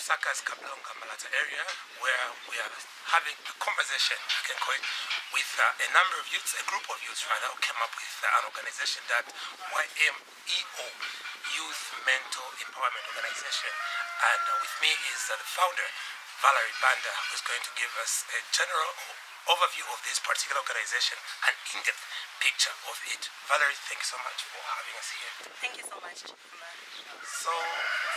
Lusaka's Kabulongo area, where we are having a conversation, I can call it, with a number of youths, a group of youths rather, who came up with an organization that YMEO, Youth Mental Empowerment Organization. And with me is the founder, Valerie Banda, who's going to give us a general overview of this particular organization, an in-depth picture of it. Valerie, thank you so much for having us here. Thank you so much. So,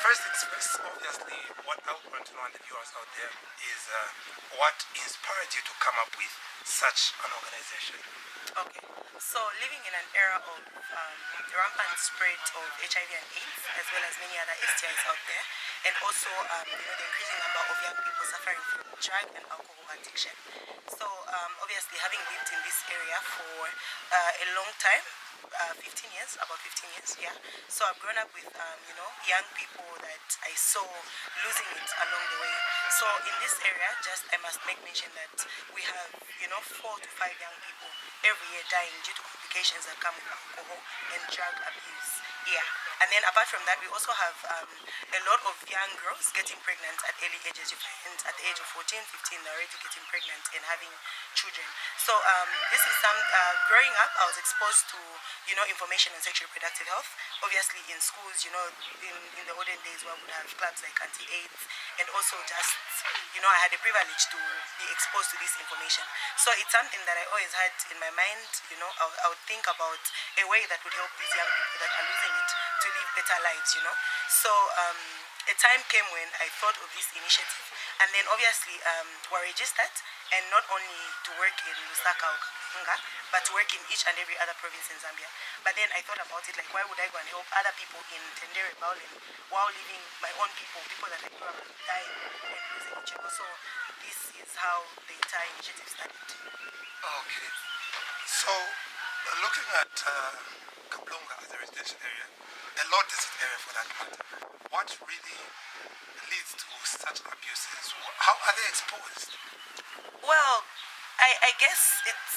first things first, obviously, what I would want to know, and the viewers out there, is what inspired you to come up with such an organization? Okay, so living in an era of rampant spread of HIV and AIDS, as well as many other STIs out there, and also the increasing number of young people suffering from drug and alcohol addiction. So obviously, having lived in this area for a long time, 15 years, about 15 years, yeah. So I've grown up with, young people that I saw losing it along the way. So in this area, just I must make mention that we have, 4 to 5 young people every year dying due to complications that come with alcohol and drug abuse. Yeah. And then apart from that, we also have a lot of young girls getting pregnant at early ages. You find at the age of 14, 15, they're already getting pregnant and having children. So this is growing up, I was exposed to, information on sexual reproductive health. Obviously in schools, in the olden days, we would have clubs like anti-AIDS, and also just, I had the privilege to be exposed to this information. So it's something that I always had in my mind, I would think about a way that would help these young people that are losing it to live better lives, So a time came when I thought of this initiative, and then obviously were registered, and not only to work in Lusaka or Kabulongo, but to work in each and every other province in Zambia. But then I thought about it, like, why would I go and help other people in Tendere Baulen while leaving my own people that I grew up with dying and losing it, So this is how the entire initiative started. Okay. So, looking at Kabulongo as a residential area, a lot is an area for that matter. What really leads to such abuses? How are they exposed? Well, I guess it's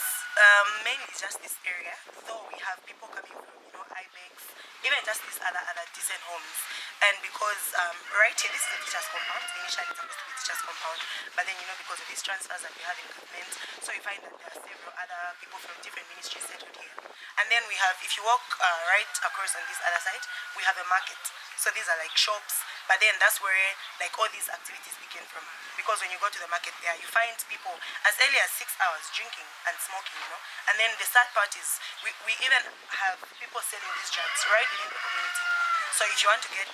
mainly just this area, though we have people coming from, IBEX, even just these other decent homes. And because right here, this is a teacher's compound. Initially it's supposed to be a teacher's compound, but then, because of these transfers that we have in government, so you find that there are several other people from different ministries settled here. And then we have, if you walk right across on this other side, we have a market. So these are like shops, but then that's where like all these activities begin from. Because when you go to the market there, you find people as early as 6 hours drinking and smoking, And then the sad part is we even have people selling these drugs right within the community. So if you want to get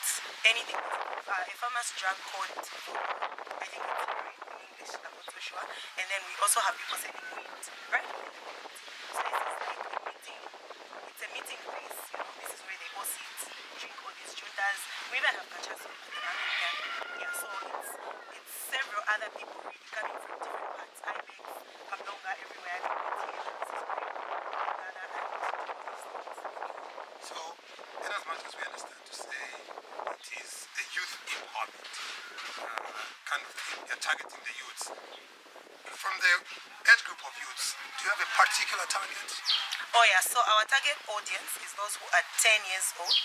anything, a farmer's drug called, I think it's in English, I'm not so sure. And then we also have people selling weed right within the community. So it's a meeting place, This is where they all sit, drink all these juntas. We even have kachas at the market. Yeah, so it's several other people really coming from different parts. IBEX, Kabulongo, everywhere. So, in as much as we understand to say it is a youth empowerment kind of thing, you're targeting the youths. From the age group of youths, do you have a particular target? Oh yeah, so our target audience is those who are 10 years old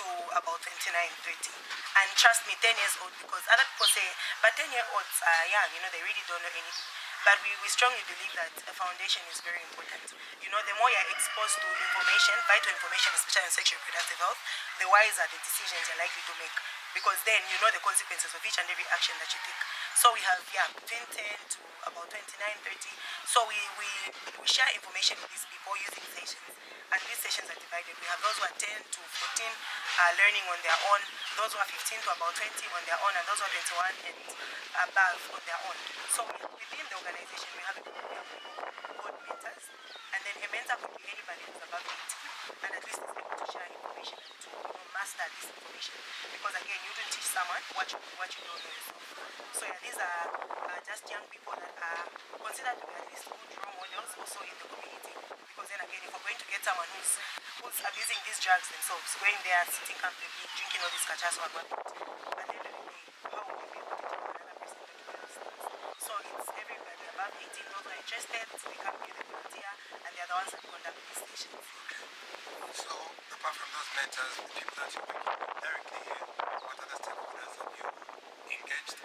to about 29, 30. And trust me, 10 years old, because other people say, but 10-year-olds are young, they really don't know anything. But we strongly believe that a foundation is very important. The more you're exposed to information, vital information, especially on sexual reproductive health, the wiser the decisions you're likely to make. Because then you know the consequences of each and every action that you take. So we have, between 10 to about 29, 30. So we share information with these people using sessions. And these sessions are divided. We have those who are 10 to 14 learning on their own, those who are 15 to about 20 on their own, and those who are 21 and above on their own. So within the organization, we have a group of people called mentors. And then a mentor could be anybody who's above 18 and at least is able to share information and to master this information. Because again, you don't teach someone what you don't know yourself. So yeah, these are just young people that are considered to be at least good role models also in the community. Because then again, if we're going to get someone who's abusing these drugs themselves, going there, sitting comfortably, drinking all these kachas or whatnot, at the end of the day, how will we be able to tell another person to do those things? So it's everybody above 18, those who are interested, they come here, they volunteer, and they are the ones that conduct these stations. So, apart from those mentors, the people that you're working with directly here, what other stakeholders have you engaged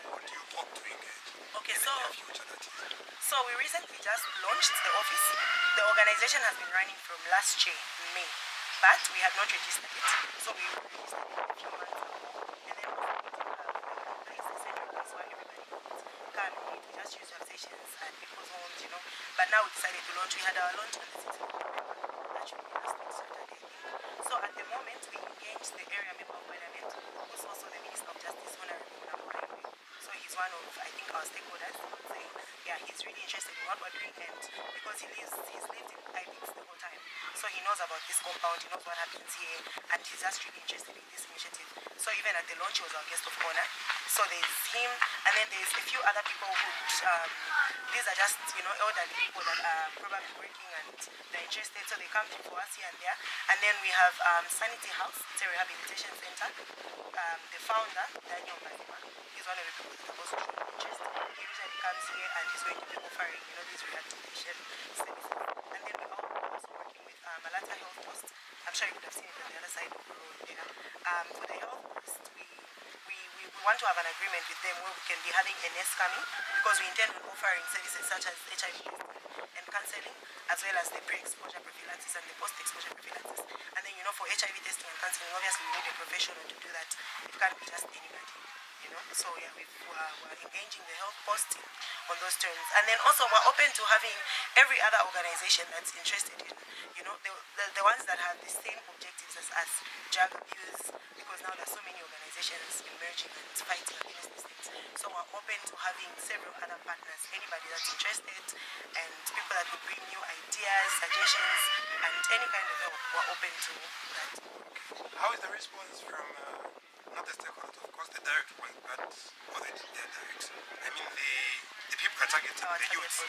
So we recently just launched the office. The organization has been running from last year, May, but we had not registered it. So we registered it a few months ago. And then also we did have a place, a central place where everybody could come and meet. We just used to have sessions at people's homes, you know. But now we decided to launch. We had our launch on the 6th of November. That should be last week, Saturday, I think. So at the moment, we engaged the area member of Parliament, who's also the Minister of Justice, Honorable YMEO. So he's one of, I think, our stakeholders. I would say, yeah, he's really interested in what we're doing, and because he's lived in IBIX the whole time, so he knows about this compound, he knows what happens here, and he's just really interested in this initiative. So even at the launch, he was our guest of honor. So there's him, and then there's a few other people who, these are just, you know, elderly people that are probably working and they're interested, so they come through for us here and there. And then we have Sanity House, it's a rehabilitation center. The founder, Daniel Mazima, he's one of the people that have also shown interest. He usually comes here and he's going to be offering, you know, these rehabilitation services. And then we're also working with Malata Health Post. I'm sure you would have seen it on the other side of the road there. For the Health Post, we want to have an agreement with them where we can be having a nurse coming, because we intend on offering services such as HIV testing and counseling, as well as the pre-exposure prophylaxis and the post-exposure prophylaxis. And then, you know, for HIV testing and counseling, obviously we need a professional to do that. It can't be just anybody, you know. So yeah, we're engaging the health post on those terms. And then also we're open to having every other organization that's interested in, you know, the ones that have the same objectives as us, drug abuse, because now there's so many organizations emerging and fighting against these things. So we're open to having several other partners, anybody that's interested, and people that will bring new ideas, suggestions, and any kind of help. We're open to that. How is the response from, not the stakeholders, of course, the direct ones, but already they're direct? I mean, the people are targeting, the youths.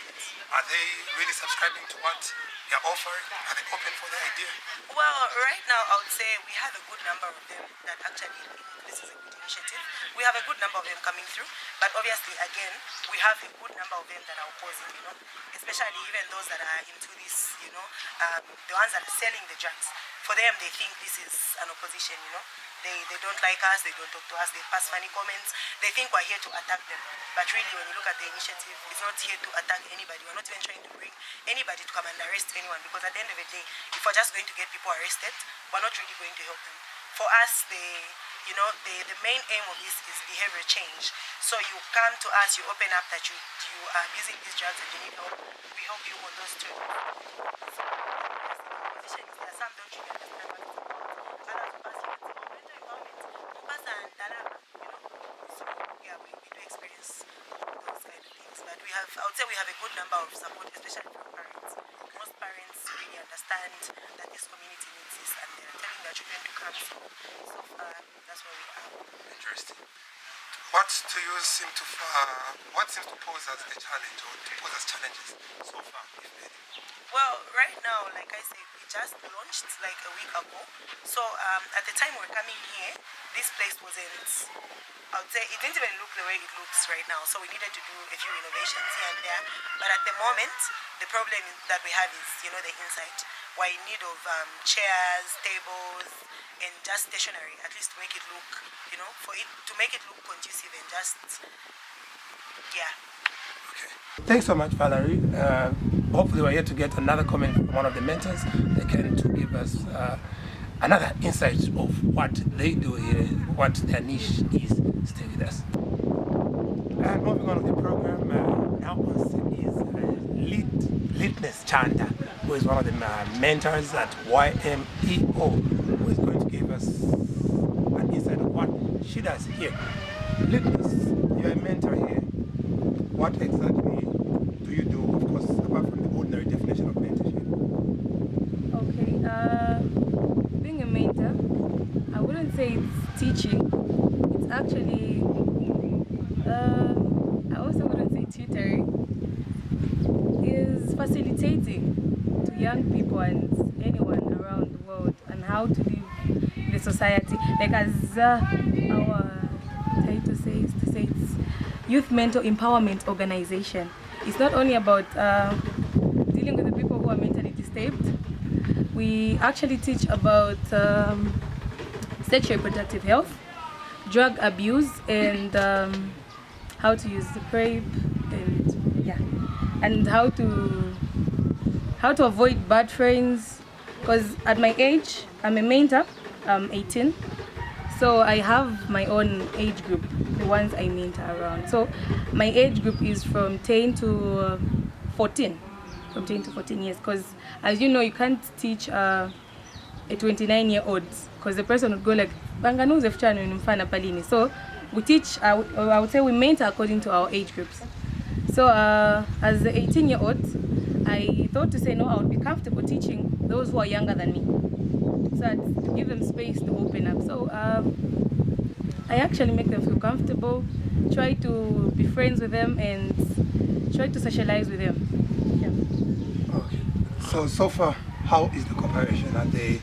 Are they really subscribing to what you're offering? Are they open for the idea? Well, right now, I would say we have a good number of them that actually think this is a good initiative. We have a good number of them coming through, but obviously, again, we have a good number of them that are opposing, you know, especially even those that are into this, you know, the ones that are selling the drugs. For them, they think this is an opposition, you know. They don't like us, they don't talk to us, they pass funny comments. They think we're here to attack them. But really, when you look at the initiative, it's not here to attack anybody. We're not even trying to bring anybody to come and arrest anyone, because at the end of the day, if we're just going to get people arrested, we're not really going to help them. For us, the main aim of this is behavior change. So you come to us, you open up that you are using these drugs and you need help. We help you on those terms. So, some don't really understand what it's about. Others pass you and say, oh, mental empowerment, pass and dalaba, you know. So yeah, we do experience those kind of things. But I would say we have a good number of support, especially from parents. Most parents really understand that this community needs this, and they're telling their children to come. So far, that's where we are. Interesting. What seems to pose as a challenge, or to pose as challenges so far, if any? Well, right now, like I said, we just launched like a week ago. So at the time we're coming here, this place wasn't, I would say, it didn't even look the way it looks right now. So we needed to do a few renovations here and there. But at the moment, the problem that we have is, you know, the inside. We're in need of chairs, tables, and just stationery, at least to make it look, you know, to make it look conducive and just, yeah. Okay. Thanks so much, Valerie. Hopefully we're here to get another comment from one of the mentors. They can to give us another insight of what they do here, what their niche is. Stay with us. And moving on with the program, now on is Litness Chanda, who is one of the mentors at YMEO, who is going to give us an insight of what she does here. Litness, you're a mentor here. What exactly do you do, of course, apart from the ordinary definition of mentorship? Okay, being a mentor, I wouldn't say it's teaching. It's actually, I also wouldn't say tutoring. Is facilitating to young people and anyone around the world on how to live in the society. Like as our title says, it's Youth Mental Empowerment Organization. It's not only about dealing with the people who are mentally disturbed. We actually teach about sexual reproductive health, drug abuse, and how to use the PrEP, and yeah. and how to avoid bad friends. Because at my age, I'm a mentor. I'm 18, so I have my own age group, the ones I mentor around. So my age group is from 10 to 14, from 10 to 14 years. Because as you know, you can't teach a 29-year-old, because the person would go like, "Banganuze fchano mfana palini." So we teach, I would say we mentor according to our age groups. So as the 18-year-old, I thought to say no, I would be comfortable teaching those who are younger than me, so to give them space to open up. So I actually make them feel comfortable, try to be friends with them, and try to socialize with them. Yeah. Okay. So far, how is the cooperation? Are they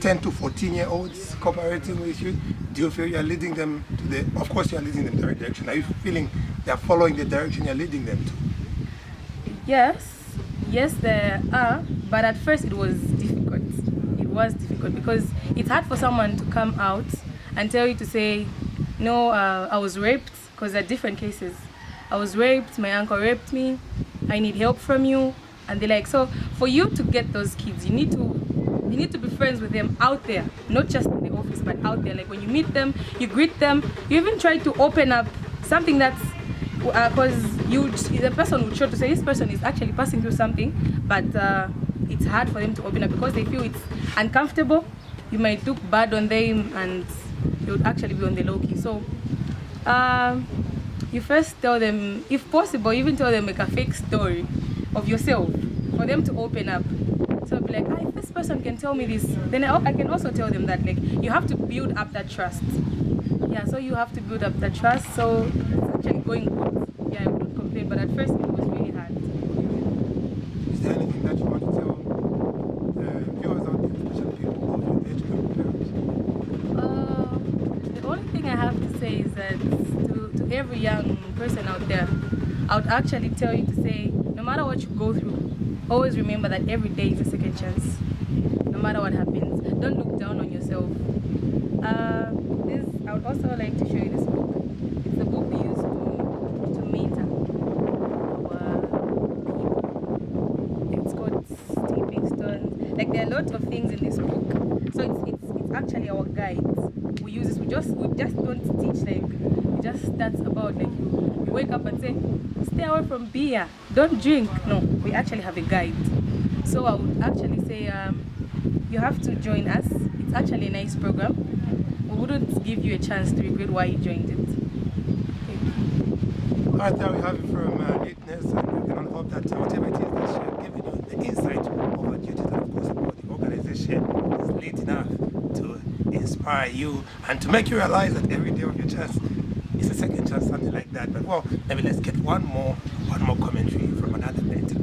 10 to 14-year-olds cooperating with you? Do you feel you are leading them to the, of course you are leading them in the right direction. Are you feeling they are following the direction you are leading them to? Yes, there are, but at first it was difficult. It was difficult because it's hard for someone to come out and tell you to say, no, I was raped, because there are different cases. I was raped, my uncle raped me, I need help from you. And they're like, so for you to get those kids, you need to be friends with them out there, not just in the office, but out there. Like when you meet them, you greet them, you even try to open up something that's, because the person would show to say this person is actually passing through something, but it's hard for them to open up because they feel it's uncomfortable. You might look bad on them, and you would actually be on the low key. So you first tell them, if possible, even tell them like a fake story of yourself for them to open up. So be like, if this person can tell me this, then I can also tell them that. Like, you have to build up that trust. Yeah, so you have to build up that trust. So it's actually going good. Yeah, I wouldn't complain, but at first it was really hard. Is there anything that you want to tell the viewers out there, especially people of the age group? The only thing I have to say is that to every young person out there, I would actually tell you to say, no matter what you go through, always remember that every day is a second chance. No matter what happens, don't look down on yourself. I would also like to show you this book. It's the book we use to mentor our people. It's called Stepping Stones. Like, there are a lot of things in this book. So it's actually our guide. We use this. We just don't teach that's about like you wake up and say, stay away from beer, don't drink. No, we actually have a guide. So I would actually say you have to join us. It's actually a nice program. We wouldn't give you a chance to regret why you joined it. Okay. Alright, there we have it from Neatness, and we can hope that whatever it is that she has given you, the insight of her duties and of course about the organization is late enough to inspire you and to make you realize that every day of your chance is a second chance, something like that. But well, maybe let's get one more commentary from another mentor.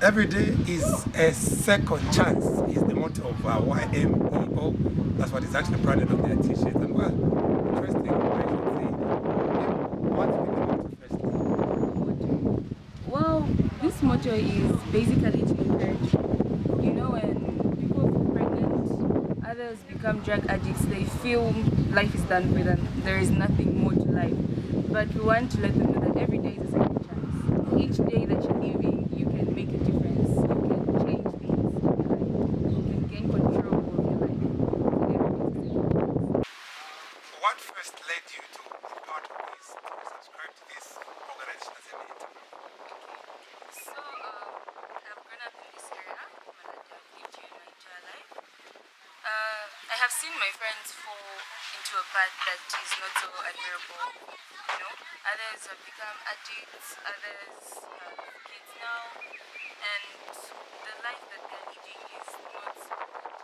Every day is a second chance is the motto of YMEO. That's what is actually branded on their t-shirts. And well, interesting, I should say. What's the motto firstly? Well, this motto is basically to encourage. You know, when people get pregnant, others become drug addicts, they feel life is done with and there is nothing more to life. But we want to let them know that every day is a second chance. Each day that you're living, you can make a difference. You can change things in your life. You can gain control of your life. What first led you to be part of this, to subscribe to this organization as a mentor? So, I've grown up in this area. I've lived here my entire life. I have seen my friends fall into a path that is not so admirable. You know, others have become addicts, others have kids now, and the life that they're leading is not so good.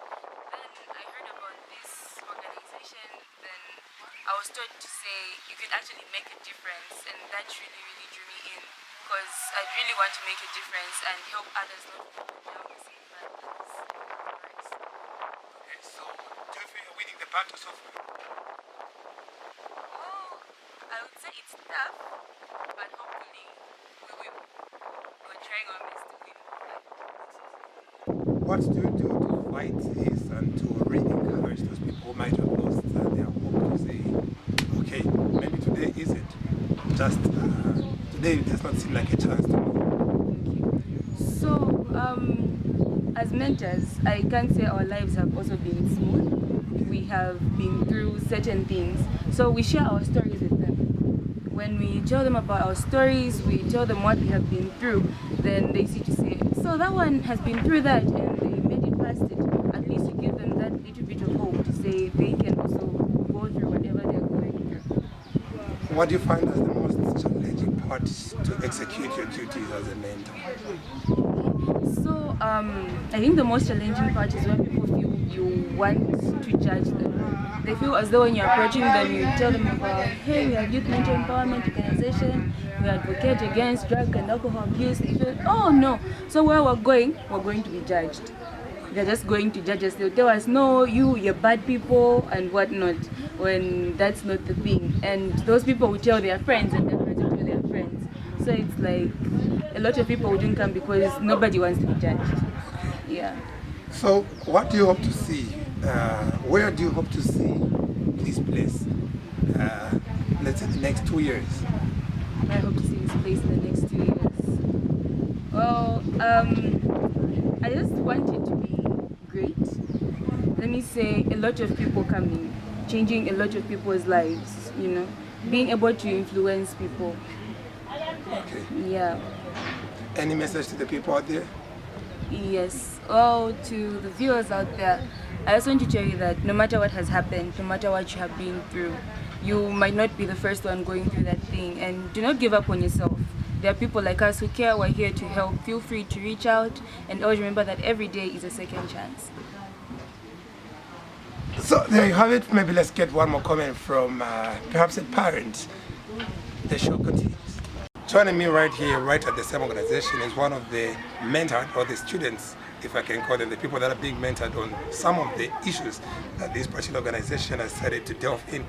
Then I heard about this organization, then I was told to say you could actually make a difference, and that really, really drew me in, because I really want to make a difference and help others not go down the same path as ours. Okay, so do you feel you're winning the battle so far? Well, I would say it's tough, but hopefully we will. We're trying our best to win. What do you do to fight this and to re-encourage those people who might have lost their hope to say, okay, maybe today isn't just today there does not seem like a chance to me. So, as mentors, I can't say our lives have also been smooth. We have been through certain things. So we share our stories with them. When we tell them about our stories, we tell them what we have been through, then they see to say, so that one has been through that and they made it past it. At least you give them that little bit of hope to say they can also go through whatever they're going through. What do you find as the most challenging part to execute your duties as a mentor? So I think the most challenging part is when people feel you want to judge them. They feel as though when you're approaching them, you tell them about, hey, we are youth mental empowerment organization, we advocate against drug and alcohol abuse. They feel, oh no, so where we're going to be judged. They're just going to judge us. They'll tell us, no, you're bad people and whatnot, when that's not the thing. And those people will tell their friends and their friends will tell their friends. So it's like a lot of people wouldn't come because nobody wants to be judged. Yeah. So what do you hope to see? Where do you hope to see this place? Let's say the next 2 years. I hope to see this place in the next 2 years. Well, I just want it to be great. Let me say, a lot of people coming, changing a lot of people's lives, you know, being able to influence people. Okay. Yeah. Any message to the people out there? Yes. Oh, to the viewers out there, I just want to tell you that no matter what has happened, no matter what you have been through, you might not be the first one going through that thing, and do not give up on yourself. There are people like us who care. We're here to help. Feel free to reach out, and always remember that every day is a second chance. So there you have it. Maybe let's get one more comment from perhaps a parent. The show continues. Joining me right here, right at the same organization, is one of the mentored, or the students, if I can call them, the people that are being mentored on some of the issues that this particular organization has started to delve in.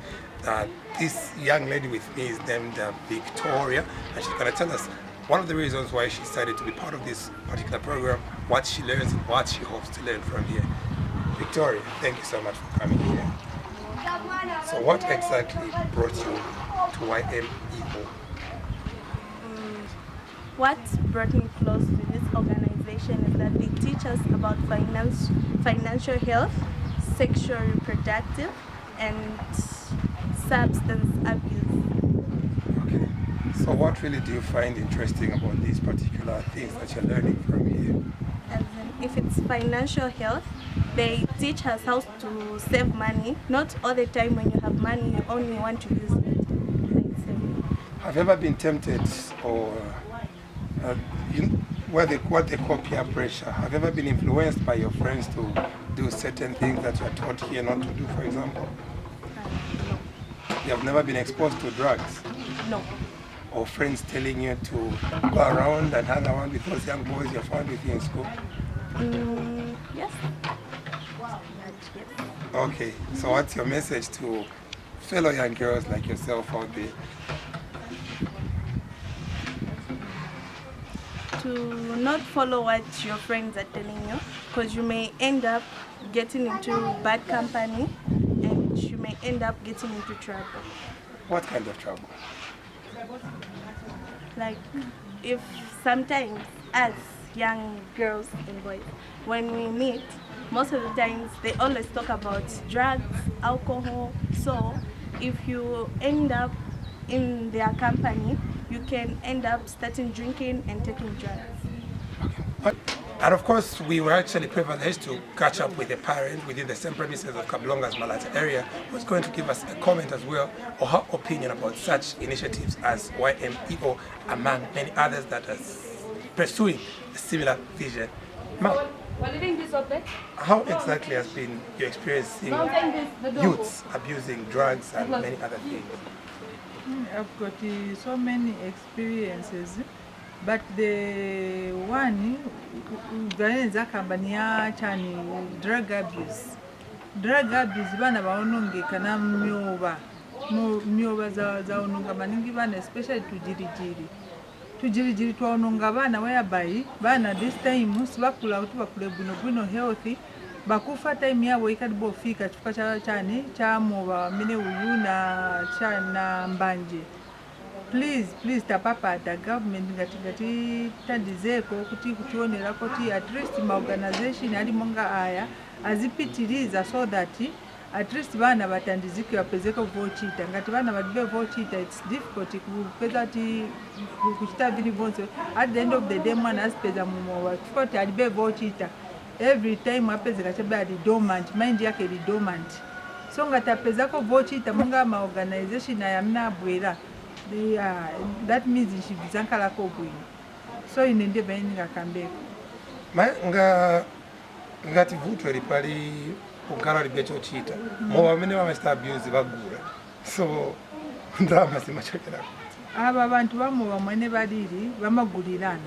This young lady with me is named Victoria, and she's going to tell us one of the reasons why she decided to be part of this particular program, what she learns and what she hopes to learn from here. Victoria, thank you so much for coming here. So what exactly brought you to YMEO? What brought me close to this organization is that they teach us about financial health, sexual reproductive, and substance abuse. Okay. So what really do you find interesting about these particular things that you're learning from here? As in, if it's financial health, they teach us how to save money. Not all the time when you have money, you only want to use it. Have you ever been tempted, or what they call peer pressure? Have you ever been influenced by your friends to do certain things that you are taught here not to do, for example? No. You have never been exposed to drugs? No. Or friends telling you to go around and hang around with those young boys you found with you in school? Yes. Okay, so what's your message to fellow young girls like yourself out there? To not follow what your friends are telling you, because you may end up getting into bad company and you may end up getting into trouble. What kind of trouble? Like, if sometimes as young girls and boys, when we meet, most of the times they always talk about drugs, alcohol. So if you end up in their company, you can end up starting drinking and taking drugs. Okay. And of course, we were actually privileged to catch up with a parent within the same premises of Kabulongo's Malata area, who's going to give us a comment as well, or her opinion about such initiatives as YMEO, among many others that are pursuing a similar vision. Ma'am, how exactly has been your experiencing youths abusing drugs and many other things? I've got so many experiences, but the one zakambania chani drug abuse. Drug abuse bana baononge kana myoba za ononga maningi bana, especially tujirijiri twaononga bana whereby bana this time sibakula bakule buno healthy bakufa time yabo ikadibo ofika chifukwa chani chamoba mine uyu na chana mbanje. please tapapata government ngati tandizeko kuti kutionera kuti at least maorganization ali monga aya azipitiriza so that at least vana vatandizike vapezeke vochita ngati vana vadive vochita it's difficult kupeza kuti kuchita vili vonse at the end of the day mwana azipeza mumowa kuti alibe vochita every time apezeka chabe ali dormant mind yake ili dormant so ngati apezako vochita monga maorganization ayamna abwera that means nshibizankalako bwino so ine ndebe ndingakambeko ngati vuto lipali kugala libe chochita mowa amene vamachita abuse vagula so ndalama zimachokerako ava vantu vamwe vamwene valili vamagulirana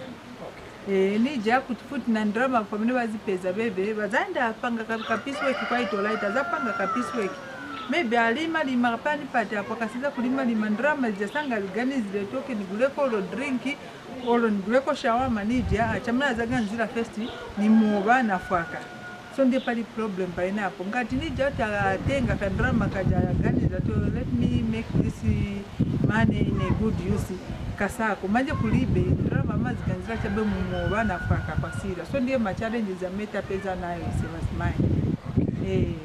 nija kuti futi na ndalama pamene vazipeza bebe vazaenda apanga kapisweki kwaitolaita azapanga kapisweki maybe alima pani pati apo akasiza kulima ndalama zijasanga liganizire toke niguleko olo drinki olo niguleko shawama nija achamana azaganizira first ni muoba na fwaka so ndiye pali problem paina apo ngati nija atenga kandrama kaja aganiza to let me make this money in a good use kasako manje kulibe drama maziganizira chabe muoba na fwaka pasira so ndiye ma challenges ameta peza nayo mine.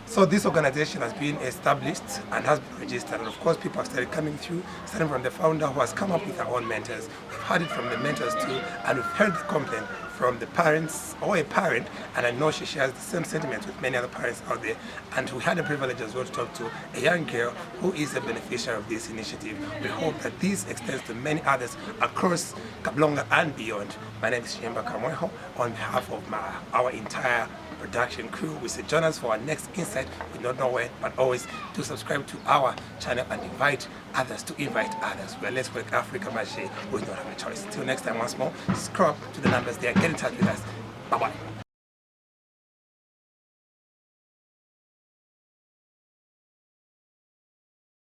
So this organization has been established and has been registered, and of course people have started coming through, starting from the founder who has come up with her own mentors. We've heard it from the mentors too, and we've heard the complaint from the parents or a parent, and I know she shares the same sentiments with many other parents out there. And we had the privilege as well to talk to a young girl who is a beneficiary of this initiative. We hope that this extends to many others across Kabulongo and beyond. My name is Shemba Kamweho. On behalf of our entire production crew, we say join us for our next insight. We don't know when, but always do subscribe to our channel and invite others to invite others. Well, let's work Africa Mache. We don't have a choice. Till next time, once more, scrub to the numbers there. Get in touch with us. Bye-bye.